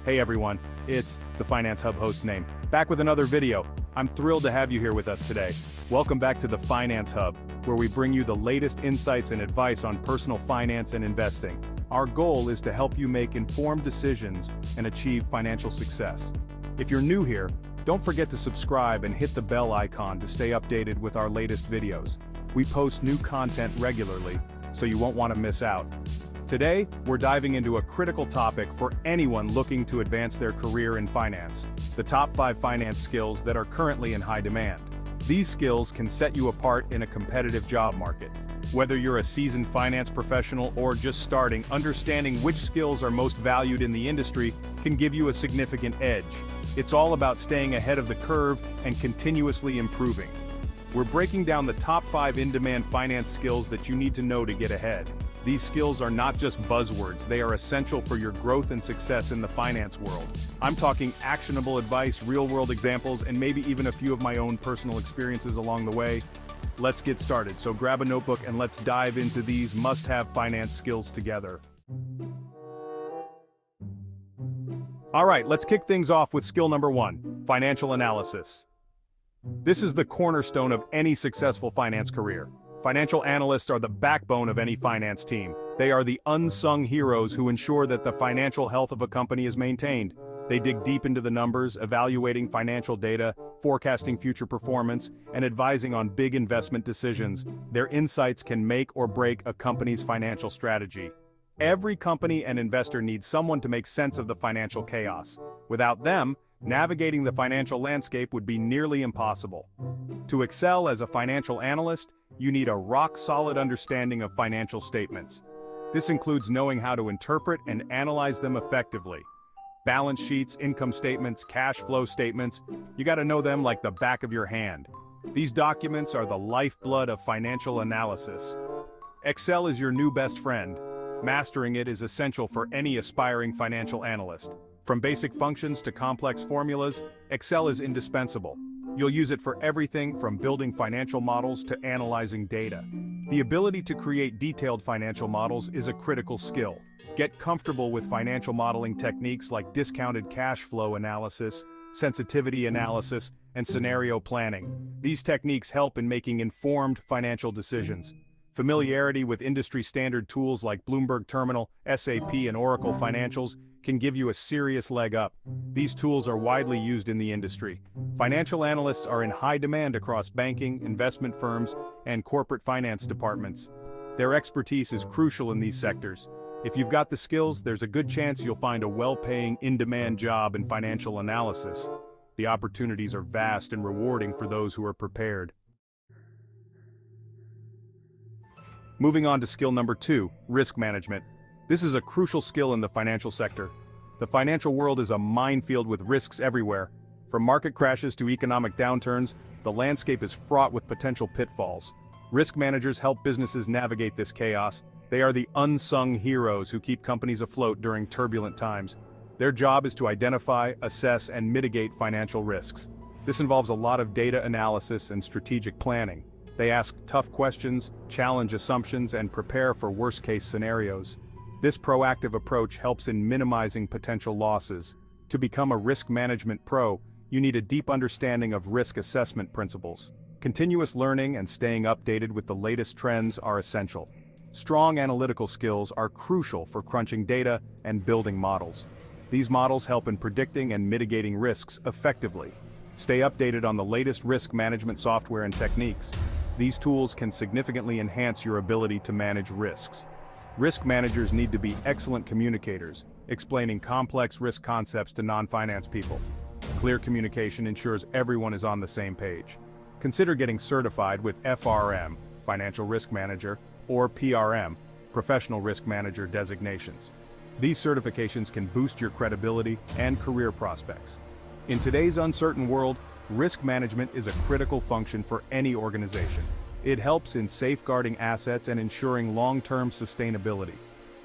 Hey everyone, it's the Finance Hub host name, back with another video. I'm thrilled to have you here with us today. Welcome back to the Finance Hub, where we bring you the latest insights and advice on personal finance and investing. Our goal is to help you make informed decisions and achieve financial success. If you're new here, don't forget to subscribe and hit the bell icon to stay updated with our latest videos. We post new content regularly, so you won't want to miss out. Today, we're diving into a critical topic for anyone looking to advance their career in finance: the top 5 finance skills that are currently in high demand. These skills can set you apart in a competitive job market. Whether you're a seasoned finance professional or just starting, understanding which skills are most valued in the industry can give you a significant edge. It's all about staying ahead of the curve and continuously improving. We're breaking down the top 5 in-demand finance skills that you need to know to get ahead. These skills are not just buzzwords, they are essential for your growth and success in the finance world. I'm talking actionable advice, real-world examples, and maybe even a few of my own personal experiences along the way. Let's get started, so grab a notebook and let's dive into these must-have finance skills together. Alright, let's kick things off with skill number 1, financial analysis. This is the cornerstone of any successful finance career. Financial analysts are the backbone of any finance team. They are the unsung heroes who ensure that the financial health of a company is maintained. They dig deep into the numbers, evaluating financial data, forecasting future performance, and advising on big investment decisions. Their insights can make or break a company's financial strategy. Every company and investor needs someone to make sense of the financial chaos. Without them, navigating the financial landscape would be nearly impossible. To excel as a financial analyst, you need a rock-solid understanding of financial statements. This includes knowing how to interpret and analyze them effectively. Balance sheets, income statements, cash flow statements, you gotta know them like the back of your hand. These documents are the lifeblood of financial analysis. Excel is your new best friend. Mastering it is essential for any aspiring financial analyst. From basic functions to complex formulas, Excel is indispensable. You'll use it for everything from building financial models to analyzing data. The ability to create detailed financial models is a critical skill. Get comfortable with financial modeling techniques like discounted cash flow analysis, sensitivity analysis, and scenario planning. These techniques help in making informed financial decisions. Familiarity with industry-standard tools like Bloomberg Terminal, SAP, and Oracle Financials can give you a serious leg up. These tools are widely used in the industry. Financial analysts are in high demand across banking, investment firms, and corporate finance departments. Their expertise is crucial in these sectors. If you've got the skills, there's a good chance you'll find a well-paying, in-demand job in financial analysis. The opportunities are vast and rewarding for those who are prepared. Moving on to skill number 2, risk management. This is a crucial skill in the financial sector. The financial world is a minefield with risks everywhere. From market crashes to economic downturns, the landscape is fraught with potential pitfalls. Risk managers help businesses navigate this chaos. They are the unsung heroes who keep companies afloat during turbulent times. Their job is to identify, assess, and mitigate financial risks. This involves a lot of data analysis and strategic planning. They ask tough questions, challenge assumptions, and prepare for worst-case scenarios. This proactive approach helps in minimizing potential losses. To become a risk management pro, you need a deep understanding of risk assessment principles. Continuous learning and staying updated with the latest trends are essential. Strong analytical skills are crucial for crunching data and building models. These models help in predicting and mitigating risks effectively. Stay updated on the latest risk management software and techniques. These tools can significantly enhance your ability to manage risks. Risk managers need to be excellent communicators, explaining complex risk concepts to non-finance people. Clear communication ensures everyone is on the same page. Consider getting certified with FRM, Financial Risk Manager, or PRM, Professional Risk Manager designations. These certifications can boost your credibility and career prospects. In today's uncertain world, risk management is a critical function for any organization. It helps in safeguarding assets and ensuring long-term sustainability.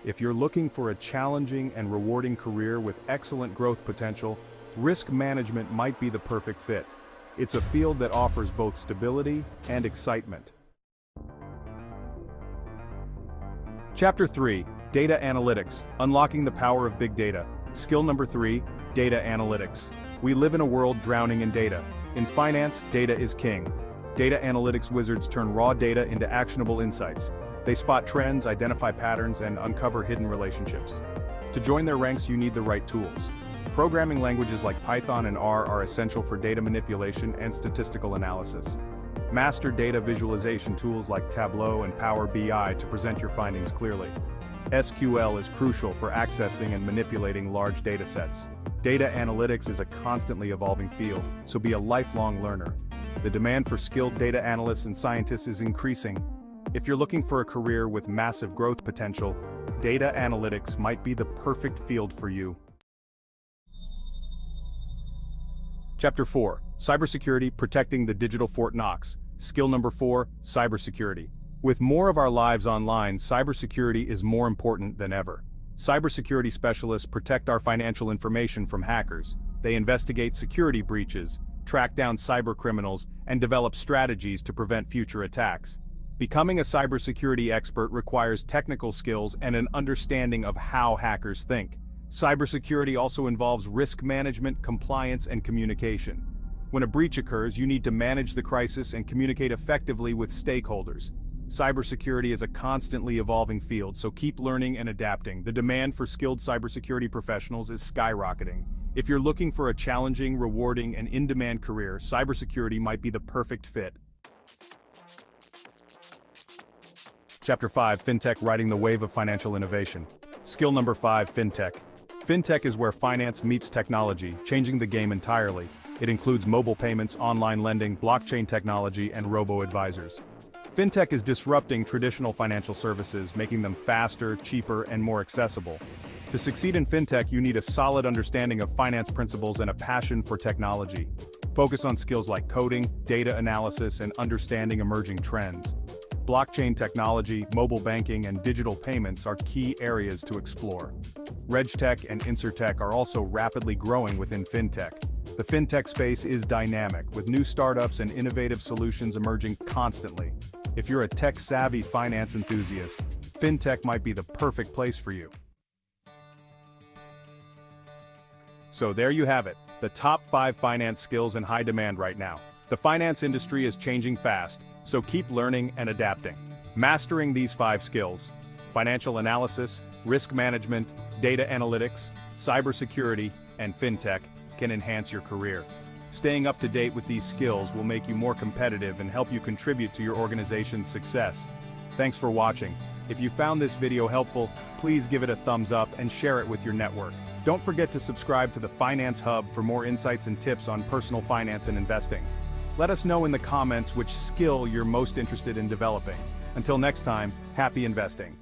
If you're looking for a challenging and rewarding career with excellent growth potential, risk management might be the perfect fit. It's a field that offers both stability and excitement. Chapter 3, Data Analytics, Unlocking the Power of Big Data. Skill number 3, data analytics. We live in a world drowning in data. In finance, data is king. Data analytics wizards turn raw data into actionable insights. They spot trends, identify patterns, and uncover hidden relationships. To join their ranks, you need the right tools. Programming languages like Python and R are essential for data manipulation and statistical analysis. Master data visualization tools like Tableau and Power BI to present your findings clearly. SQL is crucial for accessing and manipulating large data sets. Data analytics is a constantly evolving field, so be a lifelong learner. The demand for skilled data analysts and scientists is increasing. If you're looking for a career with massive growth potential, data analytics might be the perfect field for you. Chapter 4, Cybersecurity, Protecting the Digital Fort Knox. Skill number 4, Cybersecurity. With more of our lives online, cybersecurity is more important than ever. Cybersecurity specialists protect our financial information from hackers. They investigate security breaches, track down cybercriminals, and develop strategies to prevent future attacks. Becoming a cybersecurity expert requires technical skills and an understanding of how hackers think. Cybersecurity also involves risk management, compliance, and communication. When a breach occurs, you need to manage the crisis and communicate effectively with stakeholders. Cybersecurity is a constantly evolving field, so keep learning and adapting. The demand for skilled cybersecurity professionals is skyrocketing. If you're looking for a challenging, rewarding, and in-demand career, cybersecurity might be the perfect fit. Chapter 5, FinTech, Riding the Wave of Financial Innovation. Skill number 5, FinTech. FinTech is where finance meets technology, changing the game entirely. It includes mobile payments, online lending, blockchain technology, and robo-advisors. FinTech is disrupting traditional financial services, making them faster, cheaper, and more accessible. To succeed in FinTech, you need a solid understanding of finance principles and a passion for technology. Focus on skills like coding, data analysis, and understanding emerging trends. Blockchain technology, mobile banking, and digital payments are key areas to explore. RegTech and InsurTech are also rapidly growing within FinTech. The FinTech space is dynamic, with new startups and innovative solutions emerging constantly. If you're a tech-savvy finance enthusiast, FinTech might be the perfect place for you. So there you have it, the top 5 finance skills in high demand right now. The finance industry is changing fast, so keep learning and adapting. Mastering these 5 skills, financial analysis, risk management, data analytics, cybersecurity, and FinTech, can enhance your career. Staying up to date with these skills will make you more competitive and help you contribute to your organization's success. Thanks for watching. If you found this video helpful, please give it a thumbs up and share it with your network. Don't forget to subscribe to the Finance Hub for more insights and tips on personal finance and investing. Let us know in the comments which skill you're most interested in developing. Until next time, happy investing.